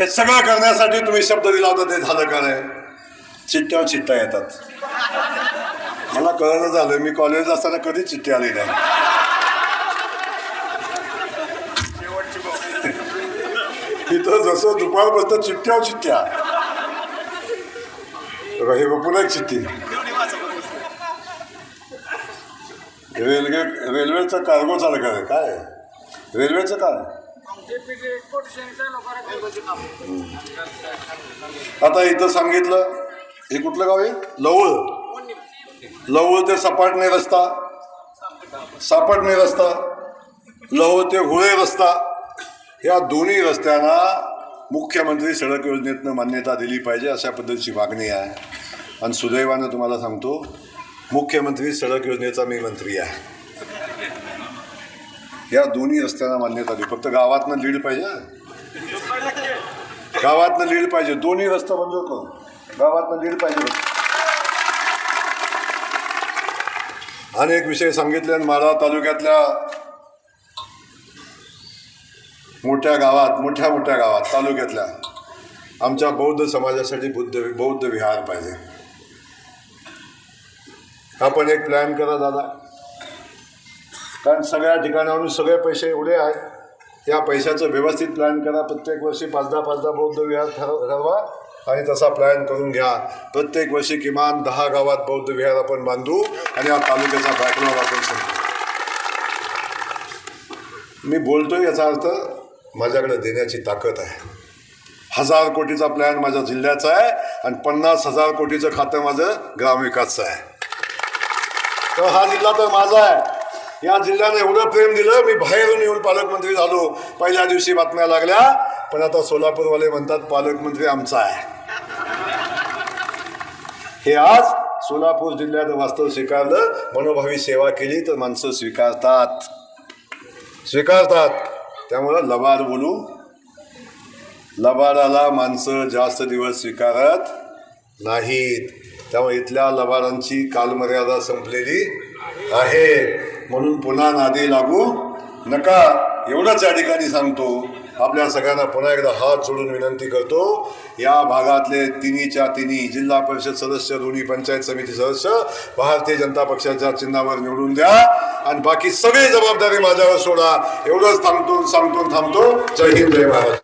हे सगळं करण्यासाठी तुम्ही शब्द दिला होता, ते झालं का नाही? चिठ्ठ्यावर चिठ्ठ्या येतात. मला कळलं झालं, मी कॉलेज असताना कधीच चिठ्ठी आली नाही. इथं जसं दुपारपासून चिठ्ठ्यावर चिठ्ठ्या. हे पुन्हा एक चिठ्ठी. रेल्वेचं कार्गो चालक आहे काय? रेल्वेचं काय? आता इथं सांगितलं, हे कुठलं गाव आहे? लवळ. लवळ ते सपाटणे रस्ता, सापटणे रस्ता, लवळ ते हुळे रस्ता, या दोन्ही रस्त्यांना मुख्यमंत्री सडक योजनेतनं मान्यता दिली पाहिजे अशा पद्धतीची मागणी आहे. आणि सुदैवानं तुम्हाला सांगतो, मुख्यमंत्री सडक योजनेचा मी मंत्री आहे. या दोन्ही रस्त्यांना मान्यता दिली. फक्त गावातनं लीड पाहिजे, गावातनं लीड पाहिजे. दोन्ही रस्ता मंजूर करून गावातनं लीड पाहिजे. अनेक विषय सांगितले. माढा तालुक्यातल्या मोठ्या गावात तालुक्यातल्या आमच्या बौद्ध समाजासाठी बौद्ध विहार पाहिजे. आपण एक प्लॅन करा दादा, कारण सगळ्या ठिकाणावरून सगळे पैसे एवढे आहेत. या पैशाचं व्यवस्थित प्लॅन करा. प्रत्येक वर्षी 5-10 बौद्ध विहार ठरवा आणि तसा प्लॅन करून घ्या. प्रत्येक वर्षी किमान 10 गावात बौद्ध विहार आपण बांधू आणि या तालुक्याचा बॅकलॉग आपण संपू. मी बोलतोय याचा अर्थ माझ्याकडे देण्याची ताकद आहे. 1000 कोटीचा प्लॅन माझ्या जिल्ह्याचा आहे आणि 50,000 कोटीचं खातं माझं ग्रामविकासचं आहे. तर हा जिल्हा तर माझा आहे. या जिल्ह्याने एवढं प्रेम दिलं, मी बाहेरून येऊन पालकमंत्री झालो. पहिल्या दिवशी बातम्या लागल्या, पण आता सोलापूरवाले म्हणतात पालकमंत्री आमचा आहे. हे आज सोलापूर जिल्ह्यात वास्तव स्वीकारलं. मनोभावी सेवा केली तर माणसं स्वीकारतात. त्यामुळं लबाड बोलू, लबाडाला माणसं जास्त दिवस स्वीकारत नाहीत. त्यामुळे इथल्या लबाडांची कालमर्यादा संपलेली आहे. म्हणून पुन्हा नादी लागू नका, एवढंच या ठिकाणी सांगतो. आपल्या सगळ्यांना पुन्हा एकदा हात जोडून विनंती करतो, या भागातले तिन्ही जिल्हा परिषद सदस्य, दोन्ही पंचायत समिती सदस्य भारतीय जनता पक्षाच्या चिन्हावर निवडून द्या आणि बाकी सगळी जबाबदारी माझ्यावर सोडा. एवढंच थांबतो. जय हिंद, जय महाराष्ट्र.